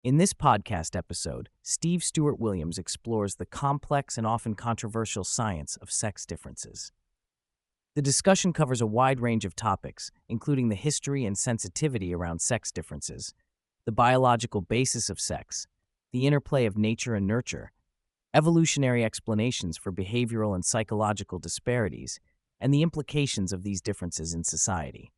In this podcast episode, Stewart-Williams explores the complex and often controversial science of sex differences. The discussion covers a wide range of topics, including the history and sensitivity around sex differences, the biological basis of sex, the interplay of nature and nurture, evolutionary explanations for behavioral and psychological disparities, and the implications of these differences in society.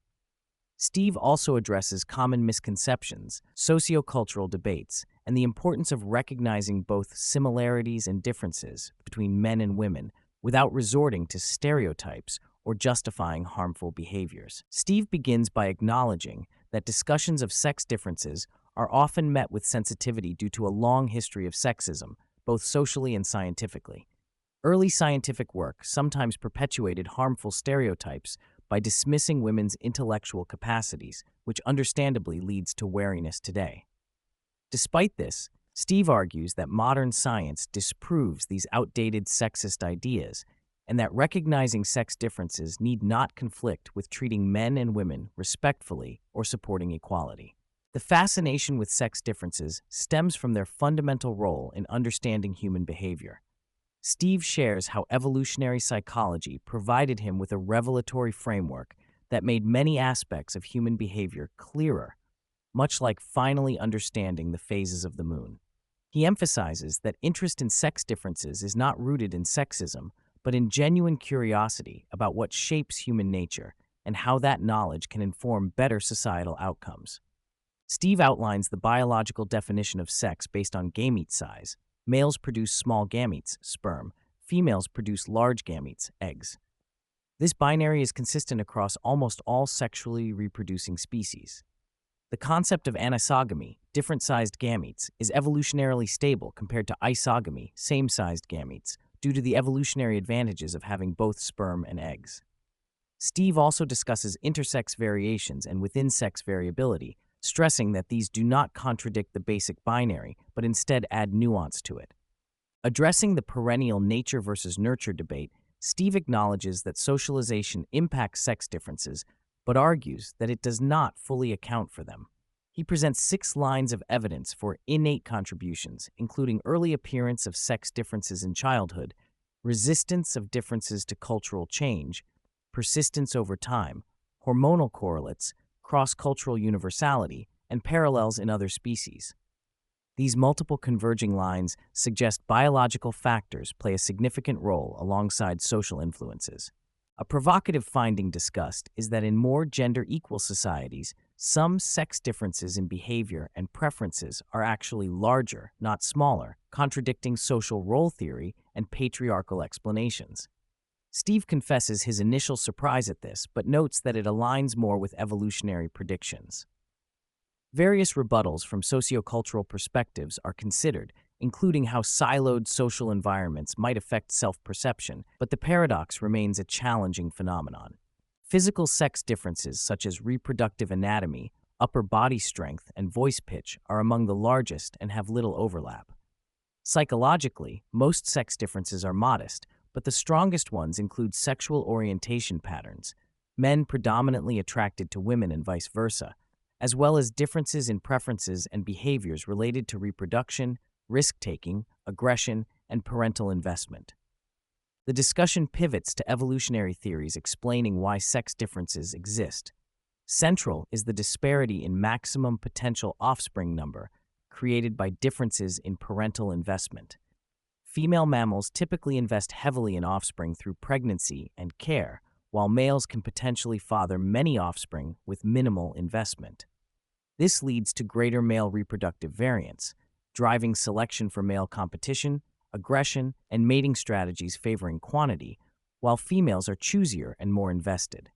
Steve also addresses common misconceptions, sociocultural debates, and the importance of recognizing both similarities and differences between men and women without resorting to stereotypes or justifying harmful behaviors. Steve begins by acknowledging that discussions of sex differences are often met with sensitivity due to a long history of sexism, both socially and scientifically. Early scientific work sometimes perpetuated harmful stereotypes by dismissing women's intellectual capacities, which understandably leads to wariness today. Despite this, Steve argues that modern science disproves these outdated sexist ideas and that recognizing sex differences need not conflict with treating men and women respectfully or supporting equality. The fascination with sex differences stems from their fundamental role in understanding human behavior. Steve shares how evolutionary psychology provided him with a revelatory framework that made many aspects of human behavior clearer, much like finally understanding the phases of the moon. He emphasizes that interest in sex differences is not rooted in sexism, but in genuine curiosity about what shapes human nature and how that knowledge can inform better societal outcomes. Steve outlines the biological definition of sex based on gamete size. Males produce small gametes, sperm. Females produce large gametes, eggs. This binary is consistent across almost all sexually reproducing species. The concept of anisogamy, different-sized gametes, is evolutionarily stable compared to isogamy, same-sized gametes, due to the evolutionary advantages of having both sperm and eggs. Steve also discusses intersex variations and within-sex variability, stressing that these do not contradict the basic binary, but instead add nuance to it. Addressing the perennial nature versus nurture debate, Steve acknowledges that socialization impacts sex differences, but argues that it does not fully account for them. He presents 6 lines of evidence for innate contributions, including early appearance of sex differences in childhood, resistance of differences to cultural change, persistence over time, hormonal correlates, cross-cultural universality, and parallels in other species. These multiple converging lines suggest biological factors play a significant role alongside social influences. A provocative finding discussed is that in more gender-equal societies, some sex differences in behavior and preferences are actually larger, not smaller, contradicting social role theory and patriarchal explanations. Steve confesses his initial surprise at this, but notes that it aligns more with evolutionary predictions. Various rebuttals from sociocultural perspectives are considered, including how siloed social environments might affect self-perception, but the paradox remains a challenging phenomenon. Physical sex differences such as reproductive anatomy, upper body strength, and voice pitch are among the largest and have little overlap. Psychologically, most sex differences are modest, but the strongest ones include sexual orientation patterns, men predominantly attracted to women and vice versa, as well as differences in preferences and behaviors related to reproduction, risk-taking, aggression, and parental investment. The discussion pivots to evolutionary theories explaining why sex differences exist. Central is the disparity in maximum potential offspring number created by differences in parental investment. Female mammals typically invest heavily in offspring through pregnancy and care, while males can potentially father many offspring with minimal investment. This leads to greater male reproductive variance, driving selection for male competition, aggression, and mating strategies favoring quantity, while females are choosier and more invested.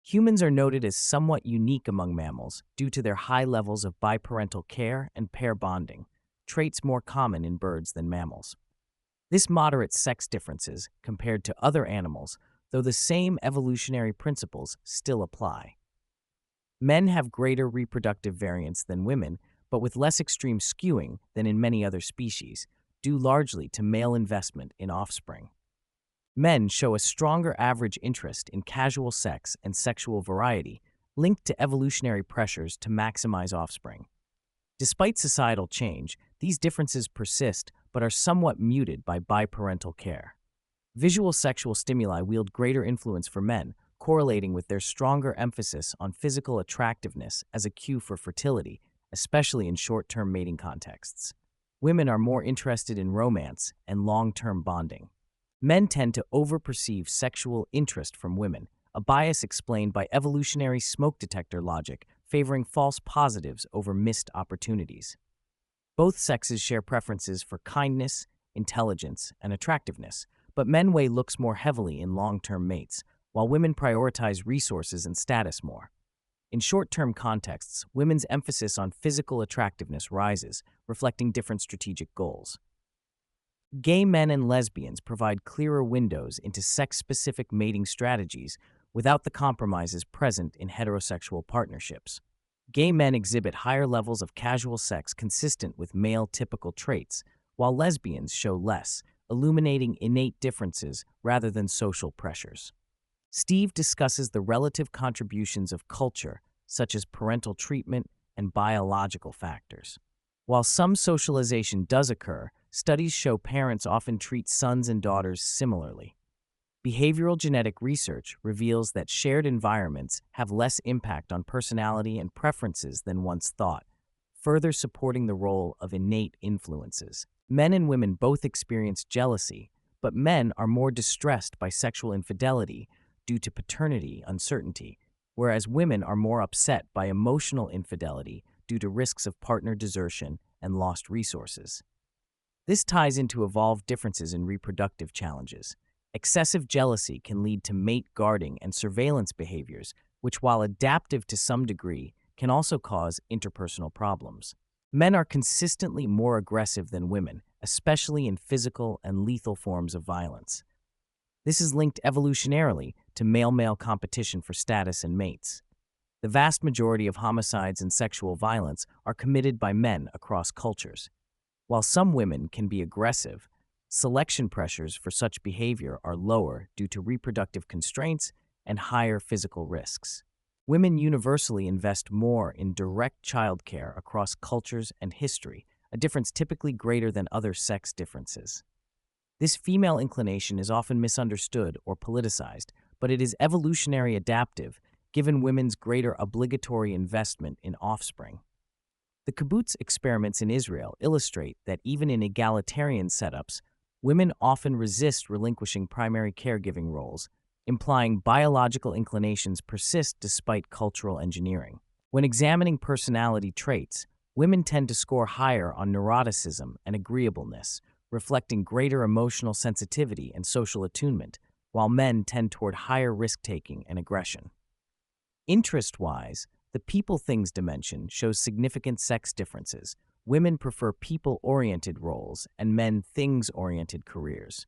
Humans are noted as somewhat unique among mammals due to their high levels of biparental care and pair bonding, traits more common in birds than mammals. This moderates sex differences compared to other animals, though the same evolutionary principles still apply. Men have greater reproductive variance than women, but with less extreme skewing than in many other species, due largely to male investment in offspring. Men show a stronger average interest in casual sex and sexual variety, linked to evolutionary pressures to maximize offspring. Despite societal change, these differences persist but are somewhat muted by biparental care. Visual sexual stimuli wield greater influence for men, correlating with their stronger emphasis on physical attractiveness as a cue for fertility, especially in short-term mating contexts. Women are more interested in romance and long-term bonding. Men tend to overperceive sexual interest from women, a bias explained by evolutionary smoke detector logic favoring false positives over missed opportunities. Both sexes share preferences for kindness, intelligence, and attractiveness, but men weigh looks more heavily in long-term mates, while women prioritize resources and status more. In short-term contexts, women's emphasis on physical attractiveness rises, reflecting different strategic goals. Gay men and lesbians provide clearer windows into sex-specific mating strategies without the compromises present in heterosexual partnerships. Gay men exhibit higher levels of casual sex consistent with male typical traits, while lesbians show less, illuminating innate differences rather than social pressures. Steve discusses the relative contributions of culture, such as parental treatment and biological factors. While some socialization does occur, studies show parents often treat sons and daughters similarly. Behavioral genetic research reveals that shared environments have less impact on personality and preferences than once thought, further supporting the role of innate influences. Men and women both experience jealousy, but men are more distressed by sexual infidelity due to paternity uncertainty, whereas women are more upset by emotional infidelity due to risks of partner desertion and lost resources. This ties into evolved differences in reproductive challenges. Excessive jealousy can lead to mate guarding and surveillance behaviors, which, while adaptive to some degree, can also cause interpersonal problems. Men are consistently more aggressive than women, especially in physical and lethal forms of violence. This is linked evolutionarily to male-male competition for status and mates. The vast majority of homicides and sexual violence are committed by men across cultures. While some women can be aggressive, selection pressures for such behavior are lower due to reproductive constraints and higher physical risks. Women universally invest more in direct childcare across cultures and history, a difference typically greater than other sex differences. This female inclination is often misunderstood or politicized, but it is evolutionary adaptive, given women's greater obligatory investment in offspring. The kibbutz experiments in Israel illustrate that even in egalitarian setups, women often resist relinquishing primary caregiving roles, implying biological inclinations persist despite cultural engineering. When examining personality traits, women tend to score higher on neuroticism and agreeableness, reflecting greater emotional sensitivity and social attunement, while men tend toward higher risk-taking and aggression. Interest-wise, the people-things dimension shows significant sex differences. Women prefer people-oriented roles and men things-oriented careers.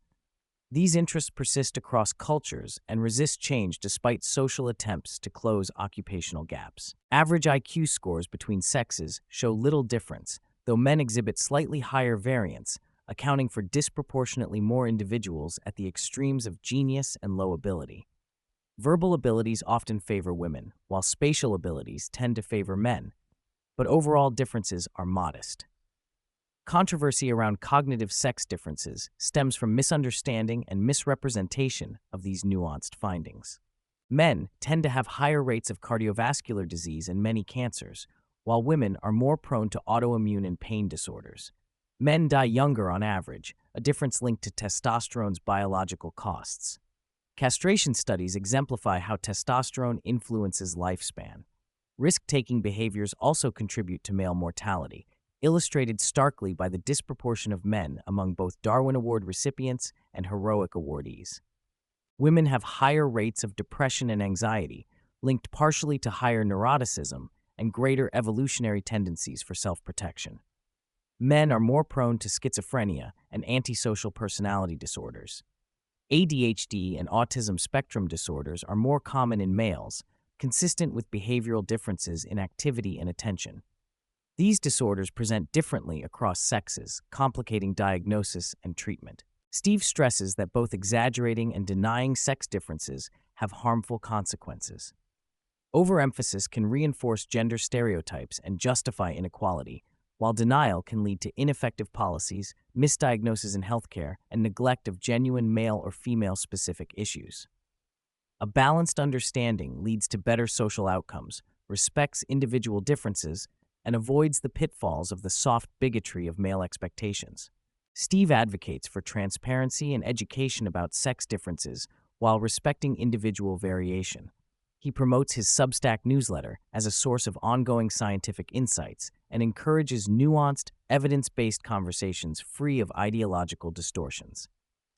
These interests persist across cultures and resist change despite social attempts to close occupational gaps. Average IQ scores between sexes show little difference, though men exhibit slightly higher variance, accounting for disproportionately more individuals at the extremes of genius and low ability. Verbal abilities often favor women, while spatial abilities tend to favor men, but overall differences are modest. Controversy around cognitive sex differences stems from misunderstanding and misrepresentation of these nuanced findings. Men tend to have higher rates of cardiovascular disease and many cancers, while women are more prone to autoimmune and pain disorders. Men die younger on average, a difference linked to testosterone's biological costs. Castration studies exemplify how testosterone influences lifespan. Risk-taking behaviors also contribute to male mortality, illustrated starkly by the disproportion of men among both Darwin Award recipients and heroic awardees. Women have higher rates of depression and anxiety, linked partially to higher neuroticism and greater evolutionary tendencies for self-protection. Men are more prone to schizophrenia and antisocial personality disorders. ADHD and autism spectrum disorders are more common in males, consistent with behavioral differences in activity and attention. These disorders present differently across sexes, complicating diagnosis and treatment. Steve stresses that both exaggerating and denying sex differences have harmful consequences. Overemphasis can reinforce gender stereotypes and justify inequality, while denial can lead to ineffective policies, misdiagnosis in healthcare, and neglect of genuine male or female specific issues. A balanced understanding leads to better social outcomes, respects individual differences, and avoids the pitfalls of the soft bigotry of male expectations. Steve advocates for transparency and education about sex differences while respecting individual variation. He promotes his Substack newsletter as a source of ongoing scientific insights and encourages nuanced, evidence-based conversations free of ideological distortions.